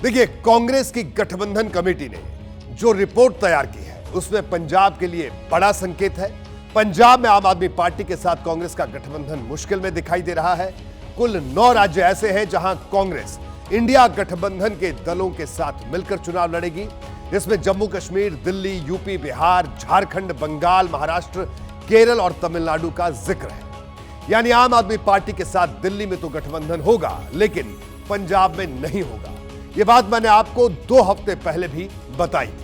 देखिए, कांग्रेस की गठबंधन कमेटी ने जो रिपोर्ट तैयार की है उसमें पंजाब के लिए बड़ा संकेत है। पंजाब में आम आदमी पार्टी के साथ कांग्रेस का गठबंधन मुश्किल में दिखाई दे रहा है। कुल 9 राज्य ऐसे हैं जहां कांग्रेस इंडिया गठबंधन के दलों के साथ मिलकर चुनाव लड़ेगी। इसमें जम्मू कश्मीर, दिल्ली, यूपी, बिहार, झारखंड, बंगाल, महाराष्ट्र, केरल और तमिलनाडु का जिक्र है। यानी आम आदमी पार्टी के साथ दिल्ली में तो गठबंधन होगा, लेकिन पंजाब में नहीं होगा। यह बात मैंने आपको 2 हफ्ते पहले भी बताई थी।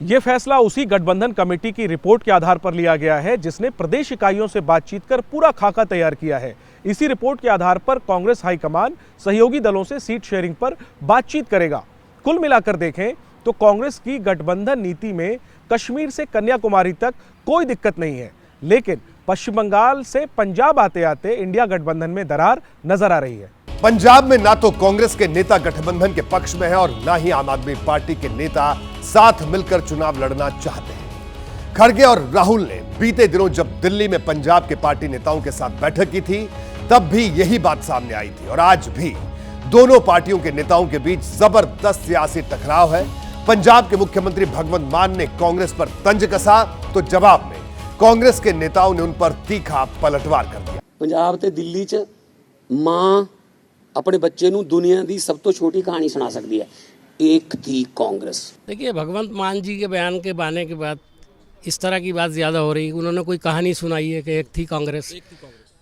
यह फैसला उसी गठबंधन कमेटी की रिपोर्ट के आधार पर लिया गया है, जिसने प्रदेश इकाइयों से बातचीत कर पूरा खाका तैयार किया है। इसी रिपोर्ट के आधार पर कांग्रेस हाईकमान सहयोगी दलों से सीट शेयरिंग पर बातचीत करेगा। कुल मिलाकर देखें तो कांग्रेस की गठबंधन नीति में कश्मीर से कन्याकुमारी तक कोई दिक्कत नहीं है, लेकिन पश्चिम बंगाल से पंजाब आते आते इंडिया गठबंधन में दरार नजर आ रही है। पंजाब में ना तो कांग्रेस के नेता गठबंधन के पक्ष में है और ना ही आम आदमी पार्टी के नेता साथ मिलकर चुनाव लड़ना चाहते हैं। खड़गे और राहुल ने बीते दिनों जब दिल्ली में पंजाब के पार्टी नेताओं के साथ बैठक की थी, तब भी यही बात सामने आई थी और आज भी दोनों पार्टियों के नेताओं के बीच जबरदस्त सियासी टकराव है। पंजाब के मुख्यमंत्री भगवंत मान ने कांग्रेस पर तंज कसा, तो जवाब में कांग्रेस के नेताओं ने उन पर तीखा पलटवार कर दिया। पंजाब ते दिल्ली च मां अपने बच्चे नूं दुनिया की सब तो छोटी कहानी सुना सकती है, एक थी कांग्रेस। देखिए, भगवंत मान जी के बयान के आने के बाद इस तरह की बात ज़्यादा हो रही। उन्होंने कोई कहानी सुनाई है कि एक थी कांग्रेस,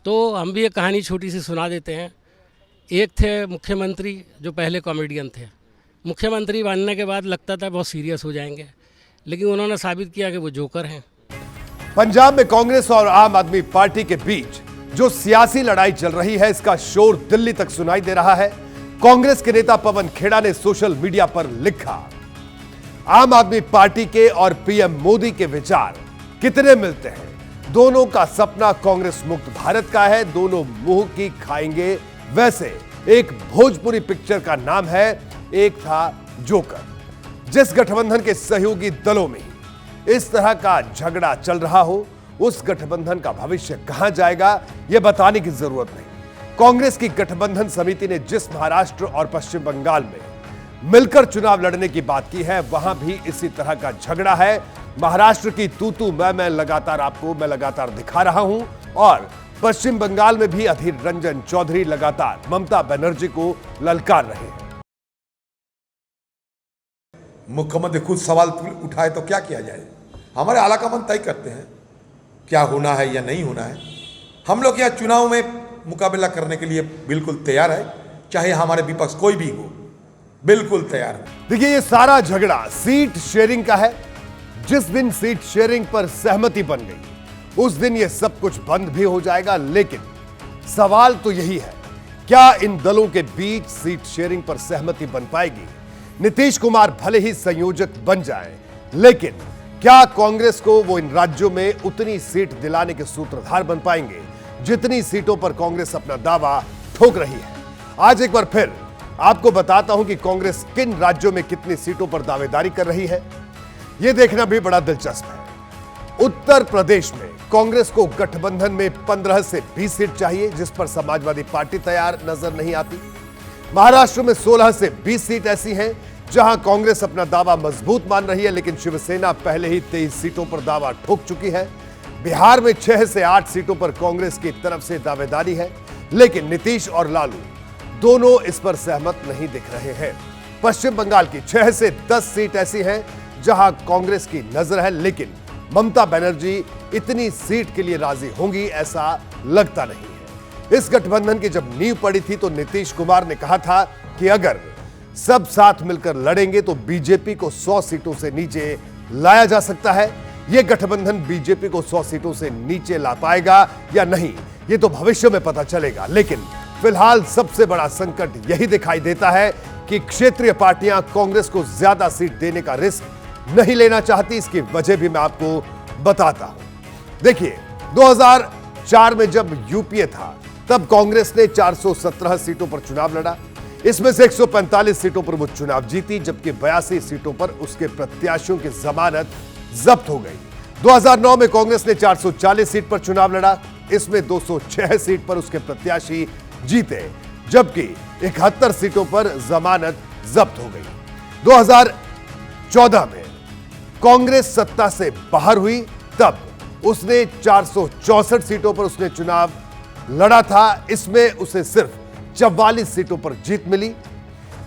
तो हम भी एक कहानी छोटी सी सुना देते हैं। एक थे मुख्यमंत्री जो पहले कॉमेडियन थे। मुख्यमंत्री बनने के बाद लगता था बहुत सीरियस हो जाएंगे, लेकिन उन्होंने साबित किया कि वो जोकर हैं। पंजाब में कांग्रेस और आम आदमी पार्टी के बीच जो सियासी लड़ाई चल रही है, इसका शोर दिल्ली तक सुनाई दे रहा है। कांग्रेस के नेता पवन खेड़ा ने सोशल मीडिया पर लिखा, आम आदमी पार्टी के और पीएम मोदी के विचार कितने मिलते हैं। दोनों का सपना कांग्रेस मुक्त भारत का है, दोनों मुंह की खाएंगे। वैसे एक भोजपुरी पिक्चर का नाम है एक था जोकर। जिस गठबंधन के सहयोगी दलों में इस तरह का झगड़ा चल रहा हो, उस गठबंधन का भविष्य कहां जाएगा, यह बताने की जरूरत नहीं। कांग्रेस की गठबंधन समिति ने जिस महाराष्ट्र और पश्चिम बंगाल में मिलकर चुनाव लड़ने की बात की है, वहां भी इसी तरह का झगड़ा है। महाराष्ट्र की तू मैं लगातार दिखा रहा हूं और पश्चिम बंगाल में भी अधीर रंजन चौधरी लगातार ममता बनर्जी को ललकार रहे हैं। मुख्यमंत्री खुद सवाल उठाए तो क्या किया जाए। हमारे आलाकमान तय करते हैं क्या होना है या नहीं होना है। हम लोग यहाँ चुनाव में मुकाबला करने के लिए बिल्कुल तैयार है, चाहे हमारे विपक्ष कोई भी हो, बिल्कुल तैयार है। देखिए, ये सारा झगड़ा सीट शेयरिंग का है। जिस दिन सीट शेयरिंग पर सहमति बन गई, उस दिन ये सब कुछ बंद भी हो जाएगा। लेकिन सवाल तो यही है, क्या इन दलों के बीच सीट शेयरिंग पर सहमति बन पाएगी। नीतीश कुमार भले ही संयोजक बन जाए, लेकिन क्या कांग्रेस को वो इन राज्यों में उतनी सीट दिलाने के सूत्रधार बन पाएंगे जितनी सीटों पर कांग्रेस अपना दावा ठोक रही है। आज एक बार फिर आपको बताता हूं कि कांग्रेस किन राज्यों में कितनी सीटों पर दावेदारी कर रही है। यह देखना भी बड़ा दिलचस्प है। उत्तर प्रदेश में कांग्रेस को गठबंधन में 15 से 20 सीट चाहिए, जिस पर समाजवादी पार्टी तैयार नजर नहीं आती। महाराष्ट्र में 16 से 20 सीट ऐसी हैं जहां कांग्रेस अपना दावा मजबूत मान रही है, लेकिन शिवसेना पहले ही 23 सीटों पर दावा ठोक चुकी है। बिहार में 6 से 8 सीटों पर कांग्रेस की तरफ से दावेदारी है, लेकिन नीतीश और लालू दोनों इस पर सहमत नहीं दिख रहे हैं। पश्चिम बंगाल की 6 से 10 सीट ऐसी हैं जहां कांग्रेस की नजर है, लेकिन ममता बनर्जी इतनी सीट के लिए राजी होंगी ऐसा लगता नहीं है। इस गठबंधन की जब नींव पड़ी थी तो नीतीश कुमार ने कहा था कि अगर सब साथ मिलकर लड़ेंगे तो बीजेपी को 100 सीटों से नीचे लाया जा सकता है। यह गठबंधन बीजेपी को 100 सीटों से नीचे ला पाएगा या नहीं, यह तो भविष्य में पता चलेगा। लेकिन फिलहाल सबसे बड़ा संकट यही दिखाई देता है कि क्षेत्रीय पार्टियां कांग्रेस को ज्यादा सीट देने का रिस्क नहीं लेना चाहती। इसकी वजह भी मैं आपको बताता हूं। देखिए, 2004 में जब यूपीए था, तब कांग्रेस ने 417 सीटों पर चुनाव लड़ा। इसमें से 145 सीटों पर वो चुनाव जीती, जबकि 82 सीटों पर उसके प्रत्याशियों की जमानत जब्त हो गई। 2009 में कांग्रेस ने 440 सीट पर चुनाव लड़ा। इसमें 206 सीट पर उसके प्रत्याशी जीते, जबकि 71 सीटों पर जमानत जब्त हो गई। 2014 में कांग्रेस सत्ता से बाहर हुई, तब उसने 464 सीटों पर उसने चुनाव लड़ा था। इसमें उसे सिर्फ 44 सीटों पर जीत मिली।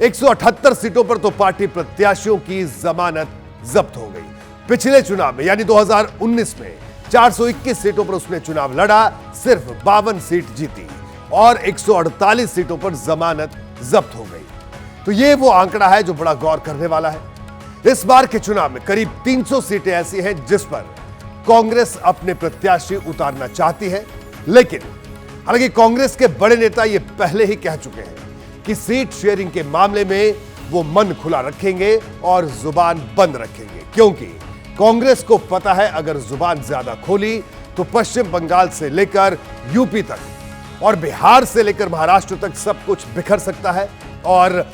178 सीटों पर तो पार्टी प्रत्याशियों की जमानत जब्त हो गई। पिछले चुनाव में यानी 2019 में 421 सीटों पर उसने चुनाव लड़ा, सिर्फ 52 सीट जीती और 148 सीटों पर जमानत जब्त हो गई। तो ये वो आंकड़ा है जो बड़ा गौर करने वाला है। इस बार के चुनाव में करीब 300 सीटें ऐसी हैं जिस पर कांग्रेस अपने प्रत्याशी उतारना चाहती है, लेकिन हालांकि कांग्रेस के बड़े नेता ये पहले ही कह चुके हैं कि सीट शेयरिंग के मामले में वो मन खुला रखेंगे और जुबान बंद रखेंगे, क्योंकि कांग्रेस को पता है अगर जुबान ज्यादा खोली तो पश्चिम बंगाल से लेकर यूपी तक और बिहार से लेकर महाराष्ट्र तक सब कुछ बिखर सकता है और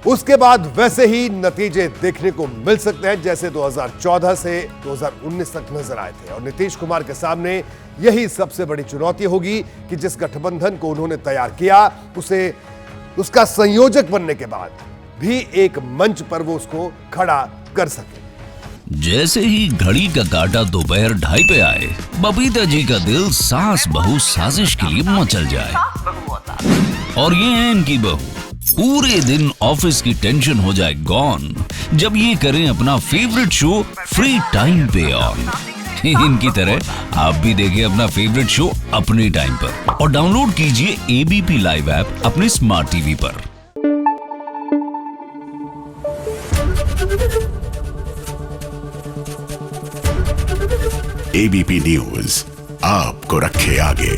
उसके बाद वैसे ही नतीजे देखने को मिल सकते हैं जैसे 2014 से 2019 तक नजर आए थे। और नीतीश कुमार के सामने यही सबसे बड़ी चुनौती होगी कि जिस गठबंधन को उन्होंने तैयार किया उसे उसका संयोजक बनने के बाद भी एक मंच पर वो उसको खड़ा कर सके। जैसे ही घड़ी का काटा दोपहर 2:30 पे आए, बबीता जी का दिल सास बहू साजिश के लिए मचल जाए। और ये है इनकी बहू, पूरे दिन ऑफिस की टेंशन हो जाए गॉन जब ये करें अपना फेवरेट शो फ्री टाइम पे ऑन। इनकी तरह आप भी देखिए अपना फेवरेट शो अपने टाइम पर और डाउनलोड कीजिए एबीपी लाइव ऐप अपने स्मार्ट टीवी पर। एबीपी न्यूज आपको रखे आगे।